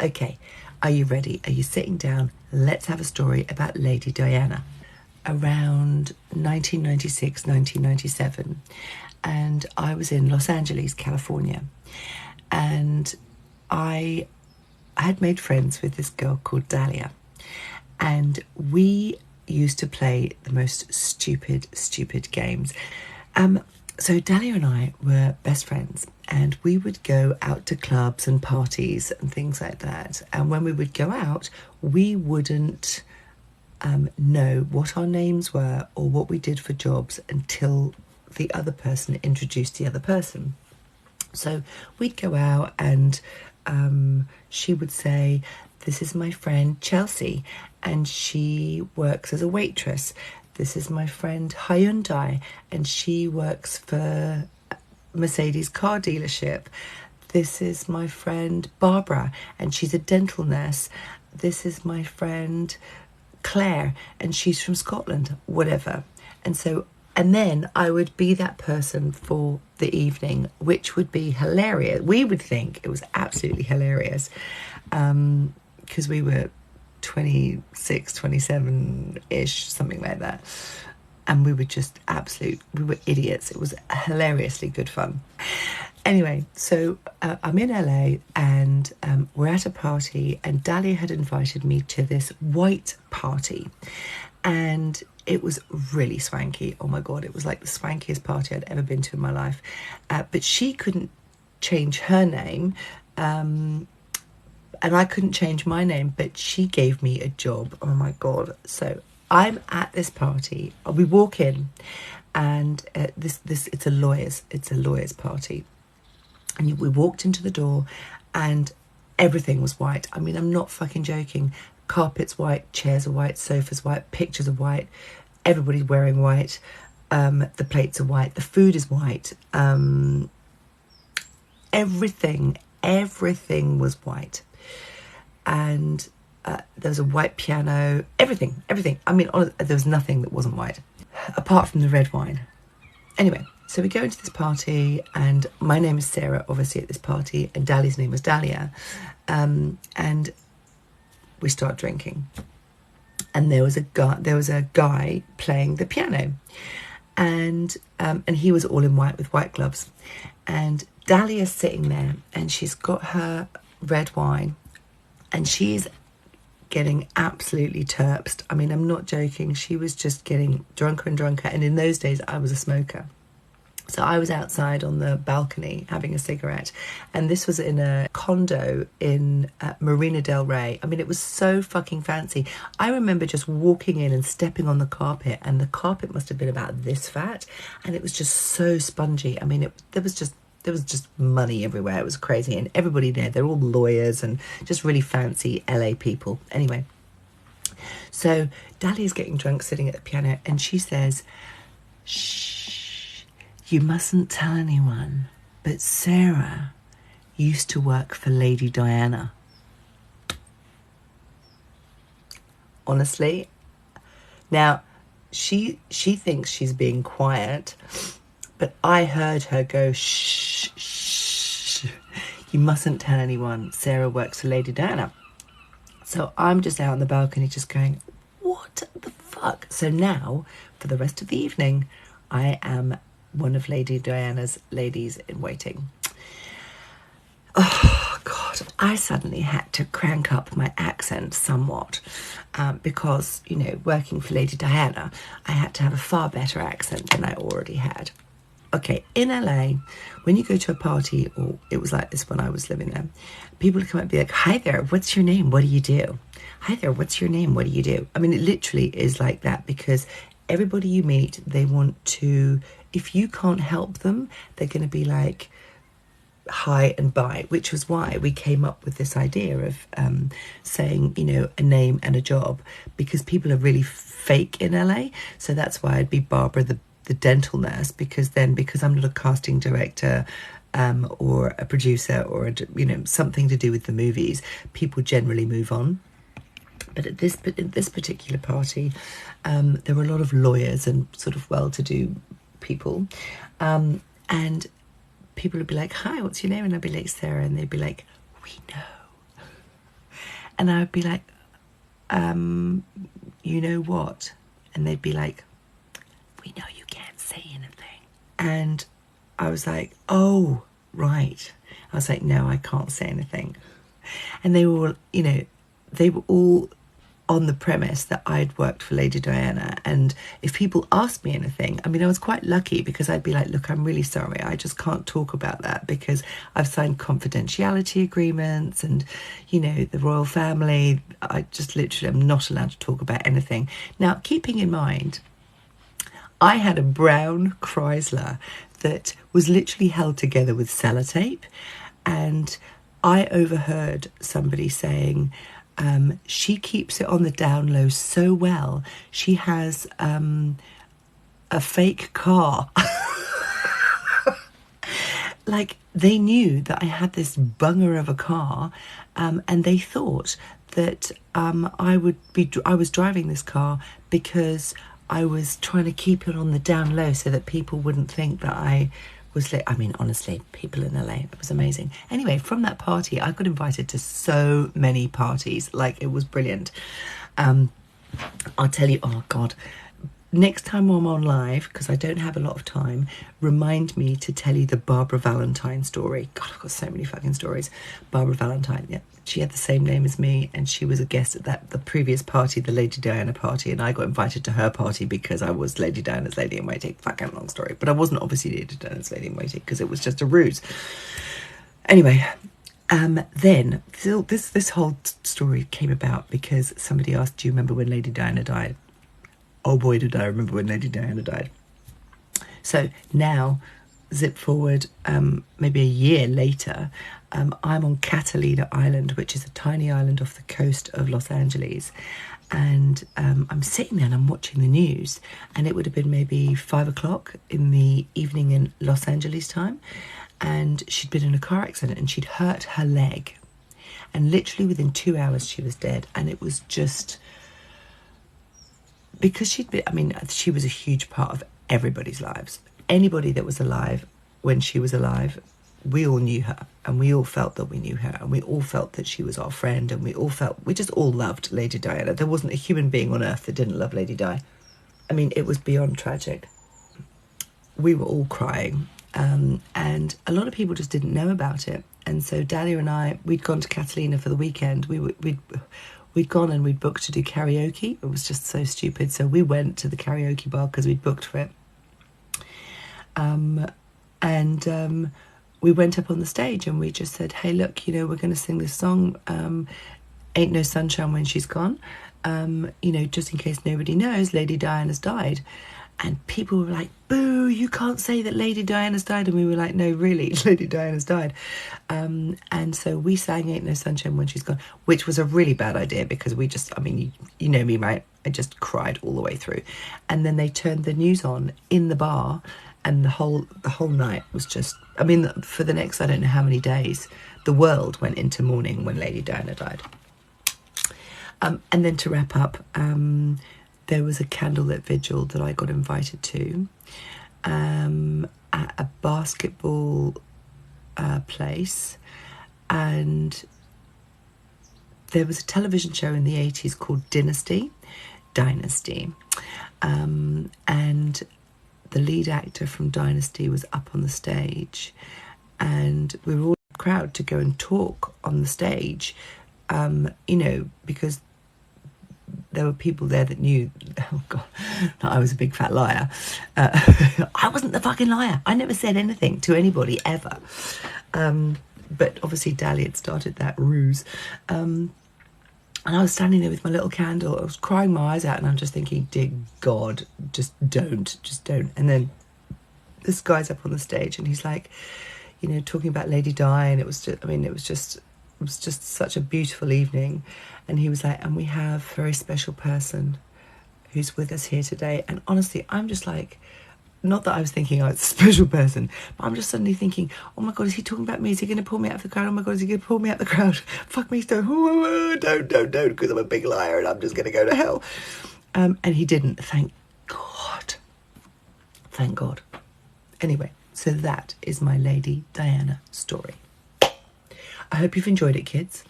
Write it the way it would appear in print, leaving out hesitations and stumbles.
Okay, are you ready? Are you sitting down? Let's have a story about Lady Diana. Around 1996, 1997, and I was in Los Angeles, California, and I had made friends with this girl called Dahlia, and we used to play the most stupid games. So Dahlia and I were best friends, and we would go out to clubs and parties and things like that. And when we would go out, we wouldn't know what our names were or what we did for jobs until the other person introduced the other person. So we'd go out and she would say, "This is my friend Chelsea, and she works as a waitress. This is my friend Hyundai, and she works for Mercedes car dealership. This is my friend Barbara, and she's a dental nurse. This is my friend Claire, and she's from Scotland," whatever. And then I would be that person for the evening, which would be hilarious. We would think it was absolutely hilarious, because we were 26, 27-ish, something like that. And we were just we were idiots. It was hilariously good fun. Anyway, so I'm in LA, and we're at a party, and Dahlia had invited me to this white party. And it was really swanky. Oh my God, it was like the swankiest party I'd ever been to in my life. But she couldn't change her name. And I couldn't change my name, but she gave me a job. Oh my God. So I'm at this party. We walk in, and it's a lawyer's party. And we walked into the door, and everything was white. I mean, I'm not fucking joking. Carpet's white, chairs are white, sofas white, pictures are white, everybody's wearing white, the plates are white, the food is white, everything was white. And there was a white piano, everything. I mean, there was nothing that wasn't white, apart from the red wine. Anyway, so we go into this party, and my name is Sarah, obviously, at this party, and Dahlia's name was Dahlia. And we start drinking, and there was a guy playing the piano, and he was all in white with white gloves, and Dahlia's sitting there, and she's got her red wine, and she's getting absolutely terpsed. I mean, I'm not joking. She was just getting drunker and drunker, and in those days I was a smoker. So I was outside on the balcony having a cigarette, and this was in a condo in Marina del Rey. I mean, it was so fucking fancy. I remember just walking in and stepping on the carpet, and the carpet must have been about this fat, and it was just so spongy. I mean, there was just money everywhere. It was crazy, and everybody there, they're all lawyers and just really fancy LA people. Anyway, so Dahlia's getting drunk, sitting at the piano, and she says, "Shh. You mustn't tell anyone, but Sarah used to work for Lady Diana." Honestly, now she thinks she's being quiet, but I heard her go, "Shh, shh. You mustn't tell anyone. Sarah works for Lady Diana." So I'm just out on the balcony just going, what the fuck? So now, for the rest of the evening, I am one of Lady Diana's ladies in waiting. Oh God, I suddenly had to crank up my accent somewhat, because, you know, working for Lady Diana, I had to have a far better accent than I already had. Okay, in LA, when you go to a party, or it was like this when I was living there, people would come up and be like, "Hi there, what's your name? What do you do? Hi there, what's your name? What do you do?" I mean, it literally is like that, because everybody you meet, they want to, if you can't help them, they're going to be like, hi and bye, which was why we came up with this idea of saying, you know, a name and a job, because people are really fake in LA. So that's why I'd be Barbara the dental nurse, because I'm not a casting director or a producer or you know, something to do with the movies, people generally move on. But at this particular party, there were a lot of lawyers and sort of well-to-do people, and people would be like, "Hi, what's your name?" And I'd be like, "Sarah," and they'd be like, "We know." And I would be like, you know what? And they'd be like, we know you can't say anything. And I was like, oh, right. I was like, no, I can't say anything. And they were, you know, they were all on the premise that I'd worked for Lady Diana, and if people asked me anything, I mean, I was quite lucky because I'd be like, look, I'm really sorry, I just can't talk about that because I've signed confidentiality agreements, and, you know, the royal family, I just literally am not allowed to talk about anything. Now, keeping in mind, I had a brown Chrysler that was literally held together with sellotape, and I overheard somebody saying, she keeps it on the down low so well, she has a fake car. Like, they knew that I had this bunger of a car, and they thought that I was driving this car because I was trying to keep it on the down low so that people wouldn't think that I was late. I mean, honestly, people in LA, it was amazing. Anyway, from that party, I got invited to so many parties. Like, it was brilliant. I'll tell you, oh God, next time I'm on live, because I don't have a lot of time, remind me to tell you the Barbara Valentine story. God, I've got so many fucking stories. Barbara Valentine, yeah. She had the same name as me, and she was a guest at the previous party, the Lady Diana party, and I got invited to her party because I was Lady Diana's lady in waiting. Fucking long story, but I wasn't obviously Lady Diana's lady in waiting because it was just a ruse. Anyway, then this whole story came about because somebody asked, "Do you remember when Lady Diana died?" Oh boy, did I remember when Lady Diana died. So now, zip forward, maybe a year later, I'm on Catalina Island, which is a tiny island off the coast of Los Angeles. And I'm sitting there and I'm watching the news, and it would have been maybe 5 o'clock in the evening in Los Angeles time. And she'd been in a car accident and she'd hurt her leg. And literally within 2 hours, she was dead. And it was just, because she'd been, I mean, she was a huge part of everybody's lives. Anybody that was alive when she was alive, we all knew her, and we all felt that we knew her, and we all felt that she was our friend, and we just all loved Lady Diana. There wasn't a human being on earth that didn't love Lady Di. I mean, it was beyond tragic. We were all crying, and a lot of people just didn't know about it. And so Dahlia and I, we'd gone to Catalina for the weekend. We'd gone and we'd booked to do karaoke. It was just so stupid. So we went to the karaoke bar because we'd booked for it. We went up on the stage and we just said, hey, look, you know, we're going to sing this song, Ain't No Sunshine When She's Gone. You know, just in case nobody knows, Lady Diana's died. And people were like, boo, you can't say that Lady Diana's died. And we were like, no, really, Lady Diana's died. And so we sang Ain't No Sunshine When She's Gone, which was a really bad idea because we just, I mean, you know me, right? I just cried all the way through. And then they turned the news on in the bar, and the whole night was just, I mean, for the next, I don't know how many days, the world went into mourning when Lady Diana died. And then to wrap up, there was a candlelit vigil that I got invited to at a basketball place, and there was a television show in the 80s called Dynasty, and the lead actor from Dynasty was up on the stage, and we were all in the crowd to go and talk on the stage, you know, because there were people there that knew, oh God, that I was a big fat liar. I wasn't the fucking liar. I never said anything to anybody ever. But obviously Dahlia had started that ruse. And I was standing there with my little candle. I was crying my eyes out, and I'm just thinking, dear God, just don't. And then this guy's up on the stage, and he's like, you know, talking about Lady Di, and it was just, I mean, it was just such a beautiful evening. And he was like, and we have a very special person who's with us here today. And honestly, I'm just like, not that I was thinking, oh, it's a special person, but I'm just suddenly thinking, oh my God, is he talking about me? Is he going to pull me out of the crowd? Oh my God, is he going to pull me out of the crowd? Fuck me, don't, because I'm a big liar and I'm just going to go to hell. And he didn't, thank God. Thank God. Anyway, so that is my Lady Diana story. I hope you've enjoyed it, kids.